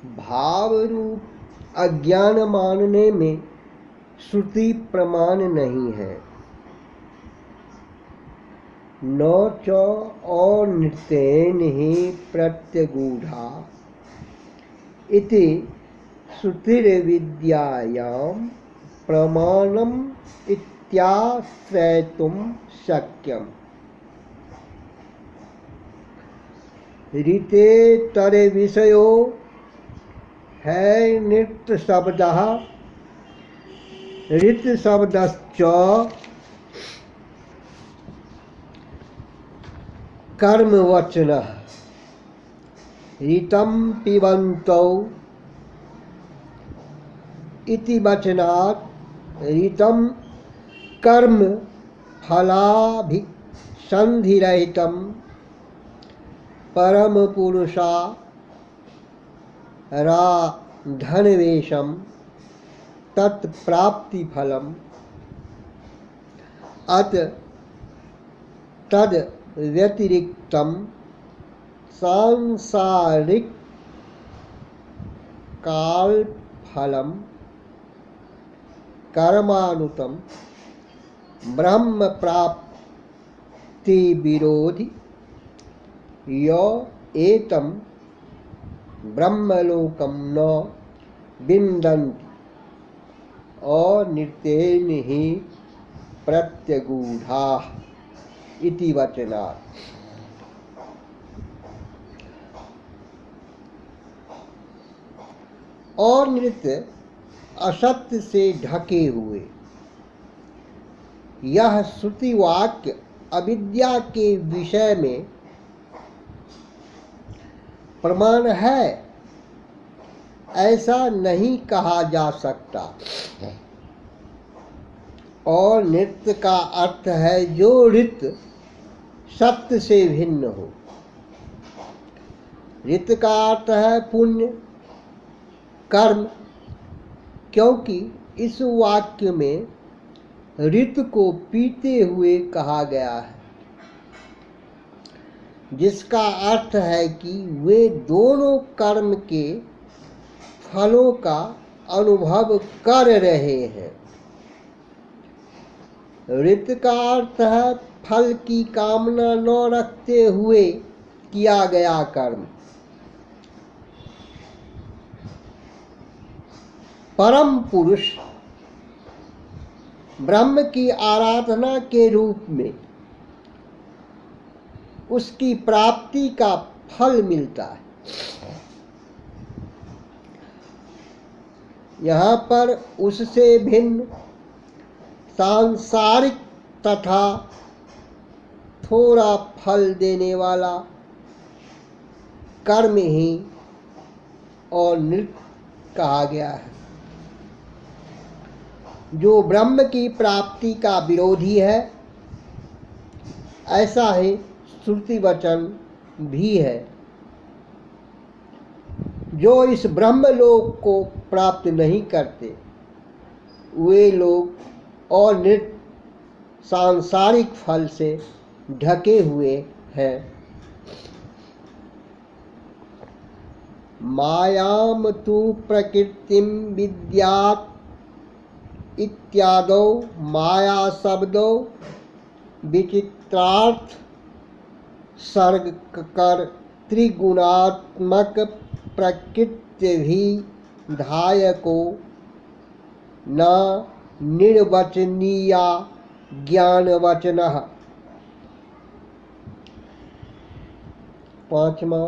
भाव रूप अज्ञान मानने में श्रुति प्रमाण नहीं है। न च अनित्येन ही प्रत्यगूढ़ा इति श्रुतिर्विद्यायां प्रमाणम् इत्याश्रयितुं शक्यम्। ऋतेतर विषयो है नित्य शब्दः ऋत शब्दश्च कर्मवचनः। ऋतं पिबन्तौ इति वचनात् ऋतं कर्म फलाभिसन्धिरहितं परम पुरुषा राधनवेशम तत्प्राप्ति फलम। अत तद व्यतिरिक्तम सांसारिक काल फलम कर्मानुतम ब्रह्म प्राप्ति विरोधी यो एतम ब्रह्मलोकम न विन्दन्ति अनित्येन हि प्रत्यगूढ़ाः इति वचनात्। अनित्य असत्य से ढके हुए यह श्रुति वाक्य अविद्या के विषय में प्रमाण है ऐसा नहीं कहा जा सकता। और नित्य का अर्थ है जो ऋत सत्य से भिन्न हो। ऋत का अर्थ है पुण्य कर्म, क्योंकि इस वाक्य में ऋत को पीते हुए कहा गया है, जिसका अर्थ है कि वे दोनों कर्म के फलों का अनुभव कर रहे हैं। ऋत का अर्थ है फल की कामना न रखते हुए किया गया कर्म। परम पुरुष ब्रह्म की आराधना के रूप में उसकी प्राप्ति का फल मिलता है। यहाँ पर उससे भिन्न सांसारिक तथा थोड़ा फल देने वाला कर्म ही और नृत्य कहा गया है, जो ब्रह्म की प्राप्ति का विरोधी है। ऐसा ही श्रुति वचन भी है। जो इस ब्रह्मलोक को प्राप्त नहीं करते वे लोग और नित्य सांसारिक फल से ढके हुए हैं। मायाम तु प्रकृतिम विद्यात् इत्यादौ माया शब्दो विचित्रार्थ सर्ग कर त्रिगुणात्मक प्रकृति भी धायको न निर्वचनीया ज्ञानवचनः। पांचवा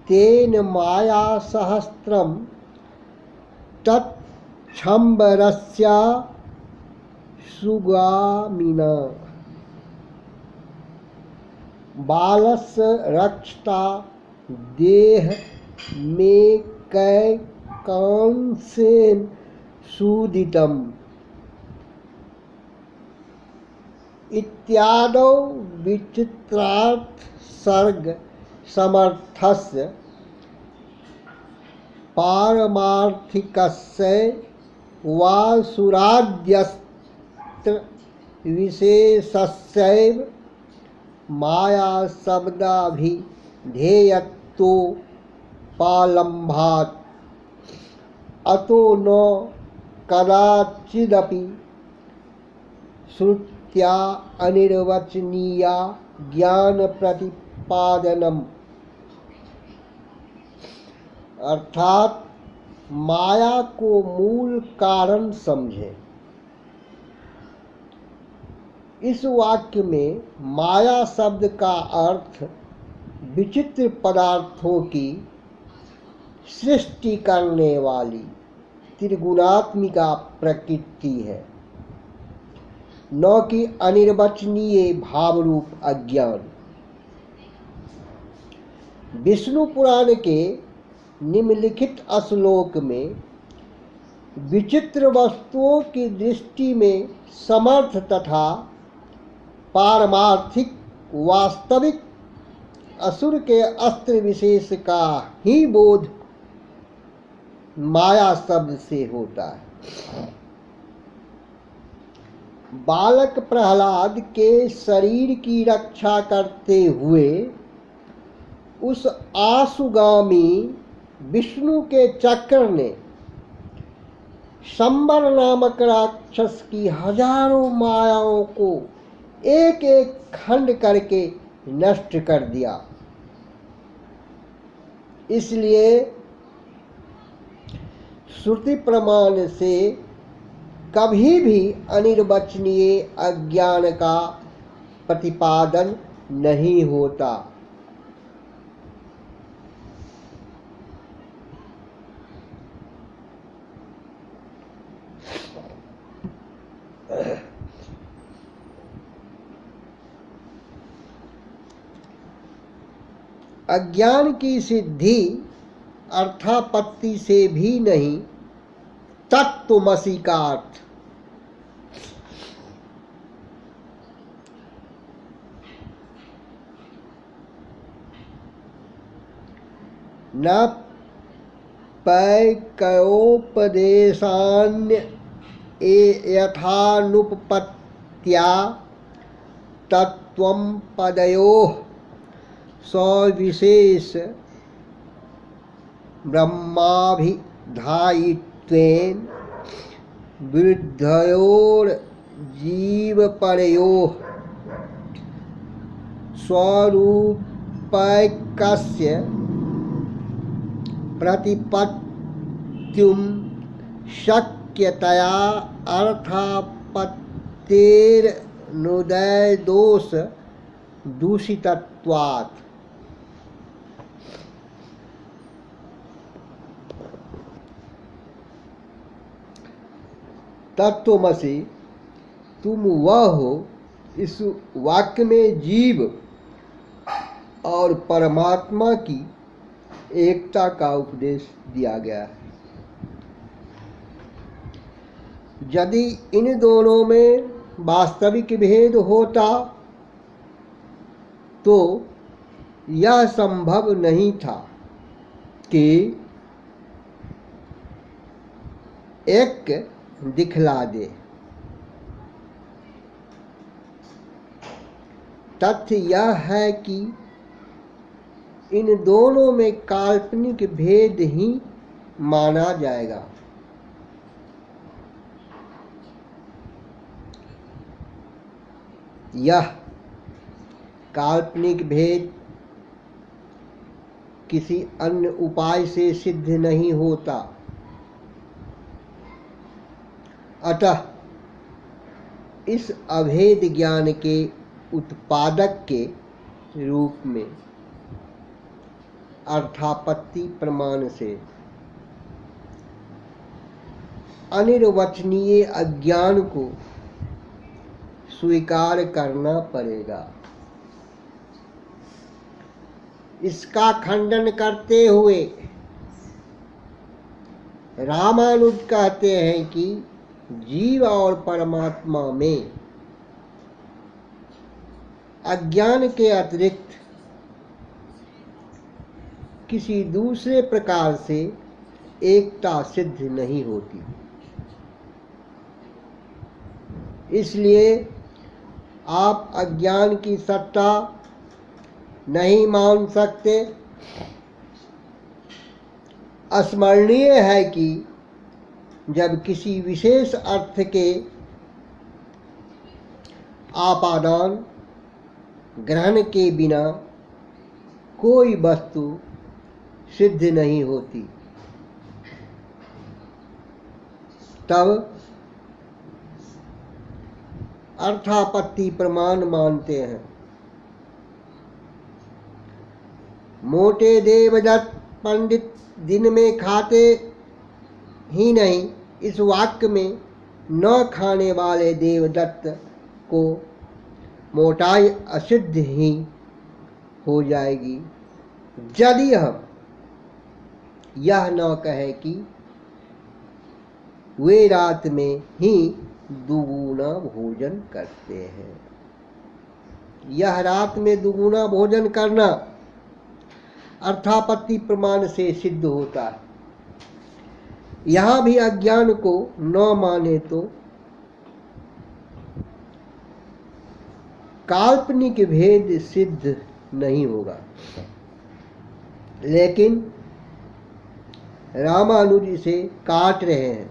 तेन माया सहस्त्रम तत्छंबरस्य सुगामिना बालस्य रक्षता देह में कैकांसेन सूदितम इत्यादौ विचित्रार्थ सर्ग समर्थस्य पारमार्थिकस्य वासुराद्यस्त्र विशेषस्यैव माया शब्दाभिधेयत्वो पालम्भात् अतो न कदाचिदपि श्रुत्या अनिर्वचनीया ज्ञान प्रतिपादनम। अर्थात माया को मूल कारण समझें। इस वाक्य में माया शब्द का अर्थ विचित्र पदार्थों की सृष्टि करने वाली त्रिगुणात्मिका प्रकृति है, न कि अनिर्वचनीय भावरूप अज्ञान। विष्णु पुराण के निम्नलिखित श्लोक में विचित्र वस्तुओं की दृष्टि में समर्थ तथा पारमार्थिक वास्तविक असुर के अस्त्र विशेष का ही बोध माया शब्द से होता है। बालक प्रहलाद के शरीर की रक्षा करते हुए उस आसुगामी विष्णु के चक्र ने शंबर नामक राक्षस की हजारों मायाओं को एक एक खंड करके नष्ट कर दिया। इसलिए श्रुति प्रमाण से कभी भी अनिर्वचनीय अज्ञान का प्रतिपादन नहीं होता। अज्ञान की सिद्धि अर्थापत्ति से भी नहीं, तत्त्वमसि का अर्थ। न पैकयोपदेशान्य यथानुपपत्त्या तत्त्वं पदयोः सविशेष ब्रह्माभिधायित्वेन विरुद्धयोर्जीवपरयोः स्वरूपैक्यस्य प्रतिपत्तिं शक्यतया अर्थापत्तेर्नुदयदोष दूषितत्वात्। तत्त्वमसि तुम वह हो, इस वाक्य में जीव और परमात्मा की एकता का उपदेश दिया गया है। यदि इन दोनों में वास्तविक भेद होता तो यह संभव नहीं था कि एक दिखला दे। तथ्य यह है कि इन दोनों में काल्पनिक भेद ही माना जाएगा। यह काल्पनिक भेद किसी अन्य उपाय से सिद्ध नहीं होता। अतः इस अभेद ज्ञान के उत्पादक के रूप में अर्थापत्ति प्रमाण से अनिर्वचनीय अज्ञान को स्वीकार करना पड़ेगा। इसका खंडन करते हुए रामानुज कहते हैं कि जीव और परमात्मा में अज्ञान के अतिरिक्त किसी दूसरे प्रकार से एकता सिद्ध नहीं होती। इसलिए आप अज्ञान की सत्ता नहीं मान सकते स्मरणीय है कि जब किसी विशेष अर्थ के आपादान ग्रहण के बिना कोई वस्तु सिद्ध नहीं होती, तब अर्थापत्ति प्रमाण मानते हैं। मोटे देवदत्त पंडित दिन में खाते ही नहीं, इस वाक्य में न खाने वाले देवदत्त को मोटाई असिद्ध ही हो जाएगी यदि हम यह न कहें कि वे रात में ही दुगुना भोजन करते हैं। यह रात में दुगुना भोजन करना अर्थापत्ति प्रमाण से सिद्ध होता है। यहाँ भी अज्ञान को न माने तो काल्पनिक भेद सिद्ध नहीं होगा, लेकिन रामानुज इसे काट रहे हैं।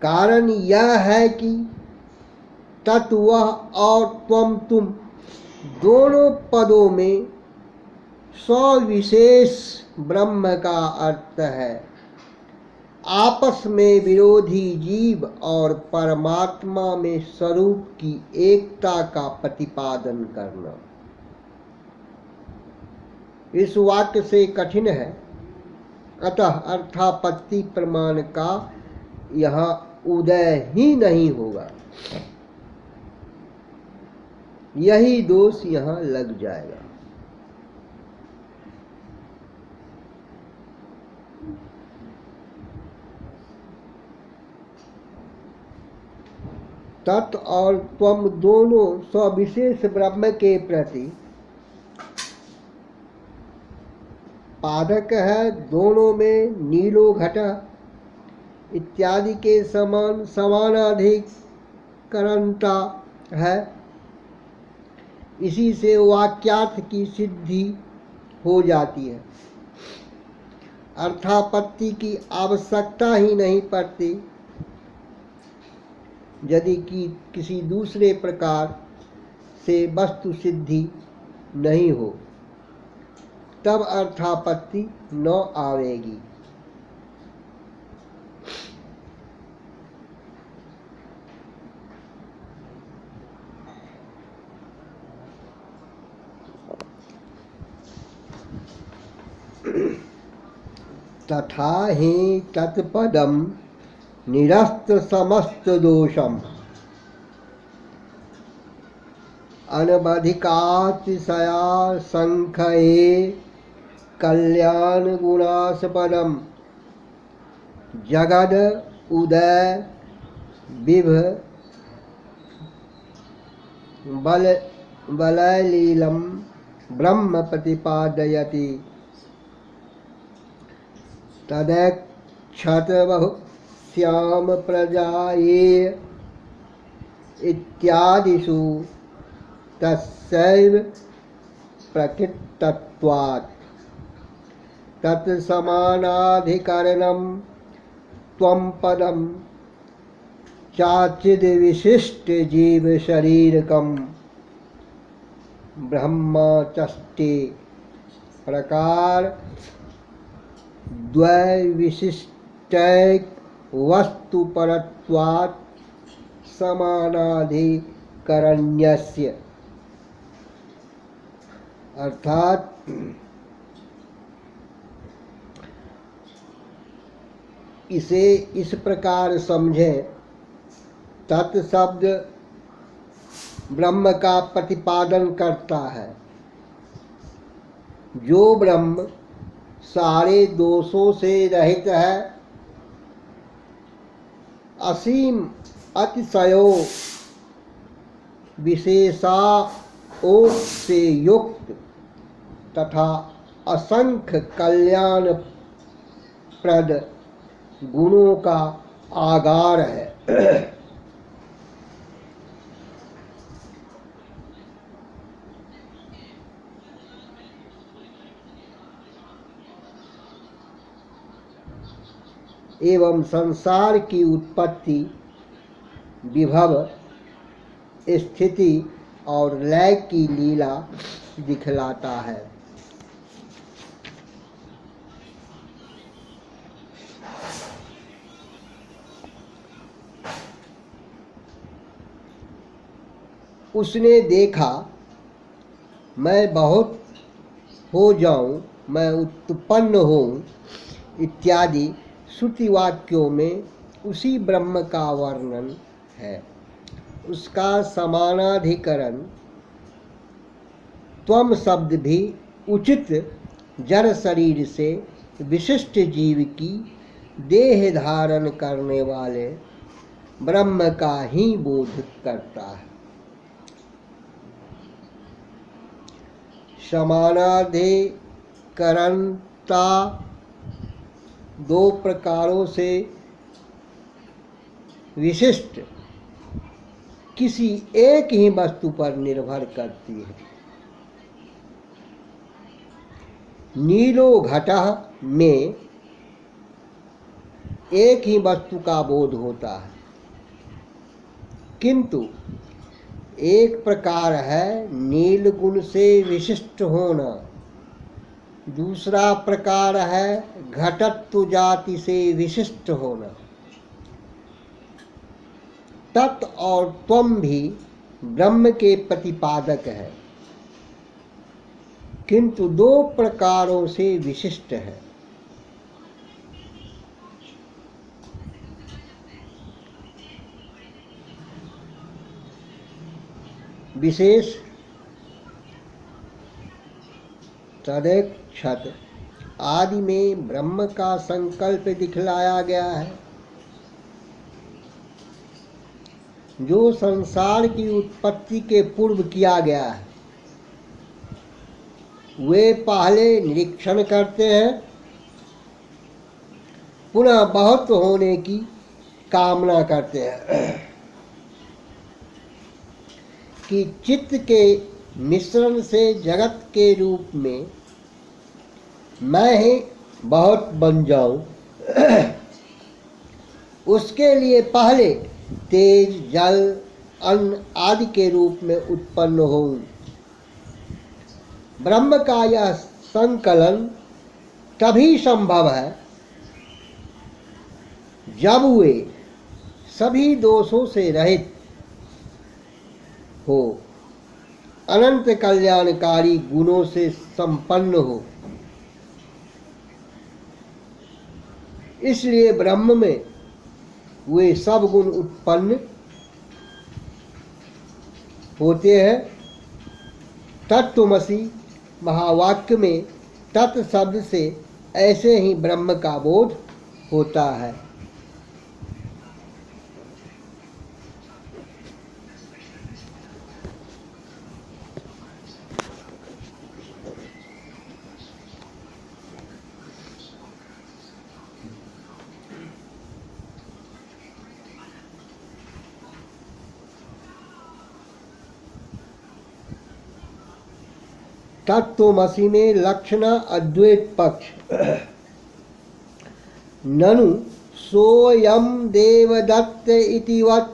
कारण यह है कि तत्व और त्वम तुम दोनों पदों में सविशेष ब्रह्म का अर्थ है। आपस में विरोधी जीव और परमात्मा में स्वरूप की एकता का प्रतिपादन करना इस वाक्य से कठिन है। अतः अर्थापत्ति प्रमाण का यहाँ उदय ही नहीं होगा। यही दोष यहाँ लग जाएगा। तत् और त्वम दोनों सविशेष ब्रह्म के प्रति पादक है। दोनों में नीलो घट इत्यादि के समान समानाधिकरणता है। इसी से वाक्यार्थ की सिद्धि हो जाती है। अर्थापत्ति की आवश्यकता ही नहीं पड़ती। यदि कि किसी दूसरे प्रकार से वस्तु सिद्धि नहीं हो, तब अर्थापत्ति न आवेगी। तथा हि तत्पदम निरस्त समस्त दोषम अनवधिकातिशया संख्ये कल्याण गुणास्पदम जगद उदय विभ बललीलम ब्रह्म प्रतिपादयति तदैक्षत बहुश्याम प्रजाये इत्यादिषु तस्सैव प्रकृतत्वात् तत्समानाधिकरणं त्वं पदं चाचिद्विशिष्ट जीव शरीरकं ब्रह्मचष्टे प्रकार द्वैविशिष्टैक वस्तु परत्वात् समानाधिकरण्यस्य। अर्थात इसे इस प्रकार समझें। तत् शब्द ब्रह्म का प्रतिपादन करता है। जो ब्रह्म सारे दोषों से रहित है, असीम अतिशयो विशेषाओं से युक्त तथा असंख्य कल्याण प्रद गुणों का आगार है। एवं संसार की उत्पत्ति, विभव, स्थिति और लय की लीला दिखलाता है। उसने देखा, मैं बहुत हो जाऊं, मैं उत्पन्न होऊं इत्यादि श्रुति वाक्यों में उसी ब्रह्म का वर्णन है। उसका समानाधिकरण त्वम शब्द भी उचित जड़ शरीर से विशिष्ट जीव की देह धारण करने वाले ब्रह्म का ही बोध करता है। समानाधिकरणता दो प्रकारों से विशिष्ट किसी एक ही वस्तु पर निर्भर करती है। नीलो घटः में एक ही वस्तु का बोध होता है, किंतु एक प्रकार है नील गुण से विशिष्ट होना, दूसरा प्रकार है घटत्व जाति से विशिष्ट होना। तत् और त्वम भी ब्रह्म के प्रतिपादक है, किंतु दो प्रकारों से विशिष्ट है। विशेष तदेक्षत आदि में ब्रह्म का संकल्प दिखलाया गया है, जो संसार की उत्पत्ति के पूर्व किया गया है। वे पहले निरीक्षण करते हैं, पुनः बहुत होने की कामना करते हैं कि चित्त के मिश्रण से जगत के रूप में मैं ही बहुत बन जाऊं। उसके लिए पहले तेज, जल, अन्न आदि के रूप में उत्पन्न होऊं। ब्रह्म का यह संकलन तभी संभव है जब वे सभी दोषों से रहित हो, अनंत कल्याणकारी गुणों से संपन्न हो। इसलिए ब्रह्म में वे सब गुण उत्पन्न होते हैं। तत्त्वमसि महावाक्य में तत् शब्द से ऐसे ही ब्रह्म का बोध होता है। तत्त्वमसि में लक्षण अद्वैत पक्ष। ननु सोऽयं देवदत्त इति वत्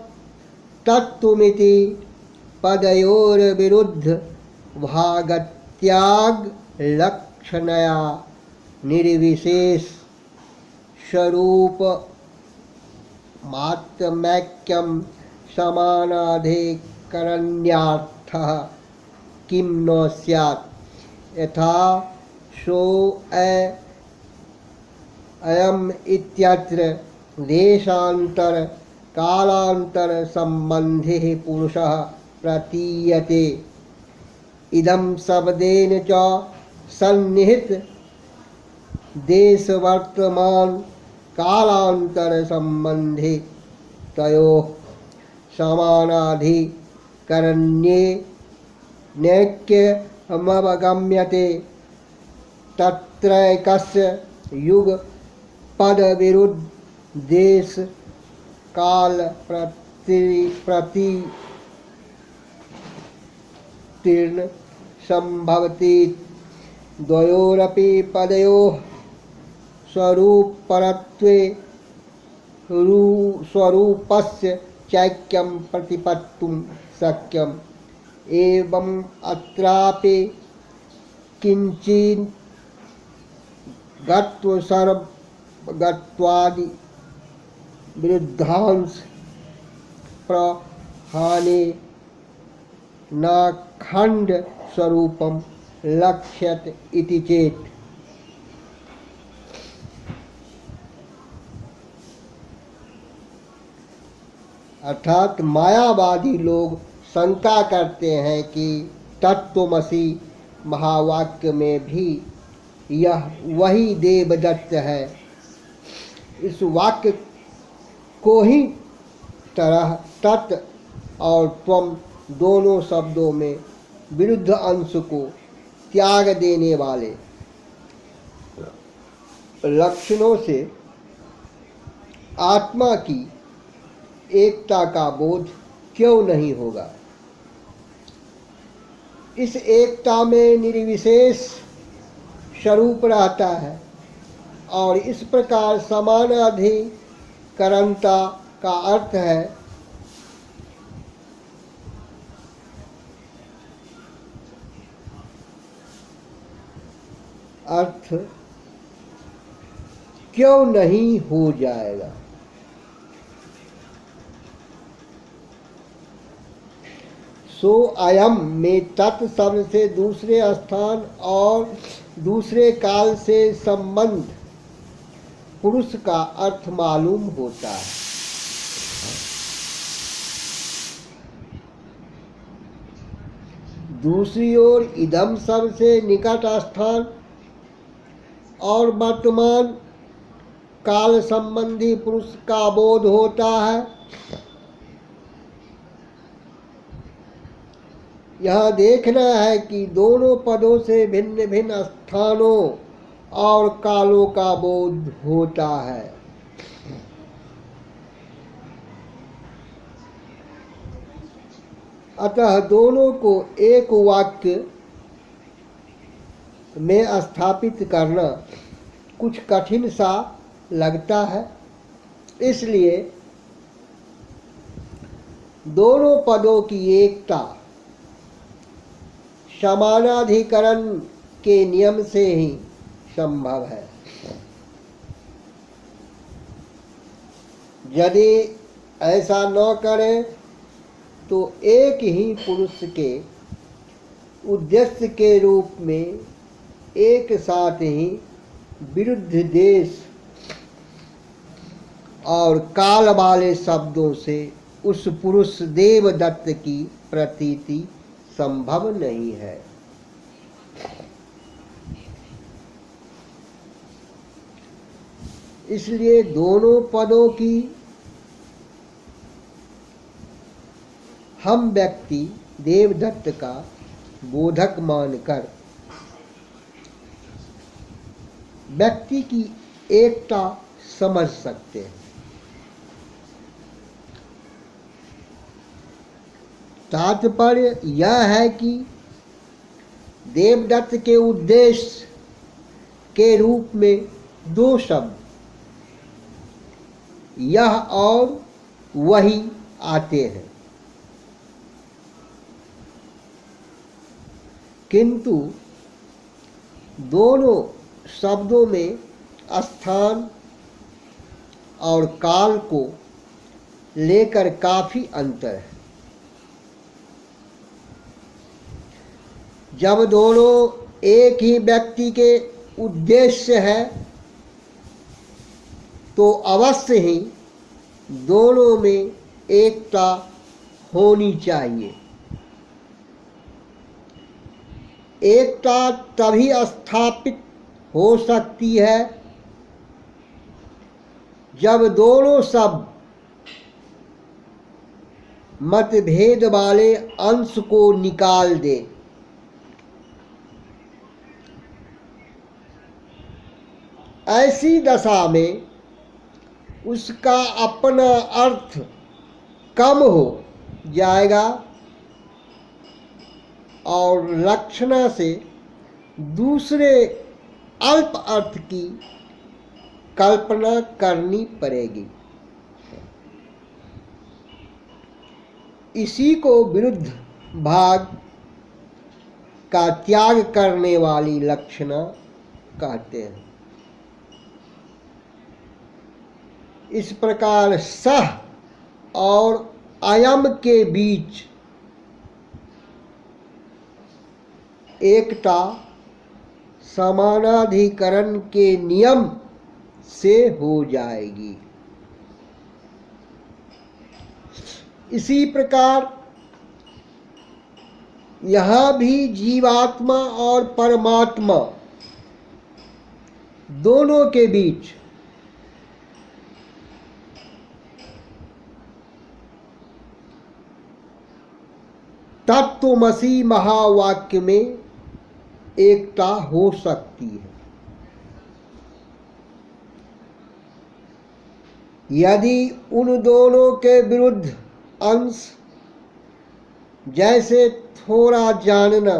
तत्त्वमिति पदयोर्विरुद्ध भागत्याग लक्षणया निर्विशेष स्वरूप मात्रमैक्यं समानाधिकरण्यार्थः किं न स्यात्। यथा सो अयम इत्यत्र देशांतर कालांतर संबंधी पुरुषः प्रतीयते। इदं शब्देन च सन्निहित देश वर्तमान कालांतर संबंधी तयोः समानाधिकरण्ये नैक्यमवगम्यते। तत्रैकस्य युग पद विरुद्ध देश काल प्रतितीर्ण संभवति। द्वयोरपि पदयोः स्वरूपपरत्वे स्वरूपस्य चैक्यं प्रतिपत्तुं शक्यम् एवं अत्रापि किंचित् गत्व सर्वगत्वादि विरुद्धांश प्रहाने न खंड स्वरूपम लक्ष्यत इति चेत। अर्थात मायावादी लोग शंका करते हैं कि तत्त्वमसि महावाक्य में भी यह वही देवदत्त है। इस वाक्य को ही तरह तत् और त्वम दोनों शब्दों में विरुद्ध अंश को त्याग देने वाले लक्षणों से आत्मा की एकता का बोध क्यों नहीं होगा। इस एकता में निर्विशेष स्वरूप रहता है और इस प्रकार समानाधिकरणता का अर्थ है क्यों नहीं हो जाएगा। सो अयम में तत् शब्द से दूसरे स्थान और दूसरे काल से संबंध पुरुष का अर्थ मालूम होता है। दूसरी ओर इदम शब्द से निकट स्थान और वर्तमान काल संबंधी पुरुष का बोध होता है। यह देखना है कि दोनों पदों से भिन्न भिन्न स्थानों और कालों का बोध होता है। अतः दोनों को एक वाक्य में स्थापित करना कुछ कठिन सा लगता है। इसलिए दोनों पदों की एकता समानाधिकरण के नियम से ही संभव है। यदि ऐसा न करें तो एक ही पुरुष के उद्देश्य के रूप में एक साथ ही विरुद्ध देश और काल वाले शब्दों से उस पुरुष देवदत्त की प्रतीति संभव नहीं है। इसलिए दोनों पदों की हम व्यक्ति देवदत्त का बोधक मानकर व्यक्ति की एकता समझ सकते हैं। तात्पर्य यह है कि देवदत्त के उद्देश्य के रूप में दो शब्द यह और वही आते हैं, किंतु दोनों शब्दों में स्थान और काल को लेकर काफी अंतर है। जब दोनों एक ही व्यक्ति के उद्देश्य है तो अवश्य ही दोनों में एकता होनी चाहिए। एकता तभी स्थापित हो सकती है जब दोनों शब्द मतभेद वाले अंश को निकाल दे। ऐसी दशा में उसका अपना अर्थ कम हो जाएगा और लक्षणा से दूसरे अल्प अर्थ की कल्पना करनी पड़ेगी। इसी को विरुद्ध भाग का त्याग करने वाली लक्षणा कहते हैं। इस प्रकार सह और अयम के बीच एकता समानाधिकरण के नियम से हो जाएगी। इसी प्रकार यहां भी जीवात्मा और परमात्मा दोनों के बीच तत्वमसि महावाक्य में एकता हो सकती है। यदि उन दोनों के विरुद्ध अंश जैसे थोड़ा जानना,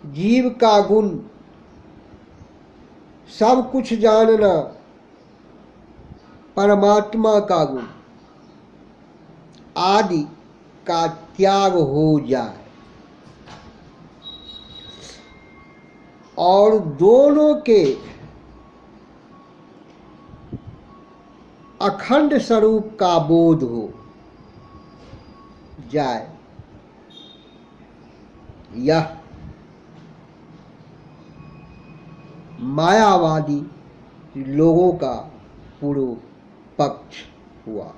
जीव का गुण, सब कुछ जानना, परमात्मा का गुण आदि का त्याग हो जाए और दोनों के अखंड स्वरूप का बोध हो जाए, यह मायावादी लोगों का पूर्व पक्ष हुआ।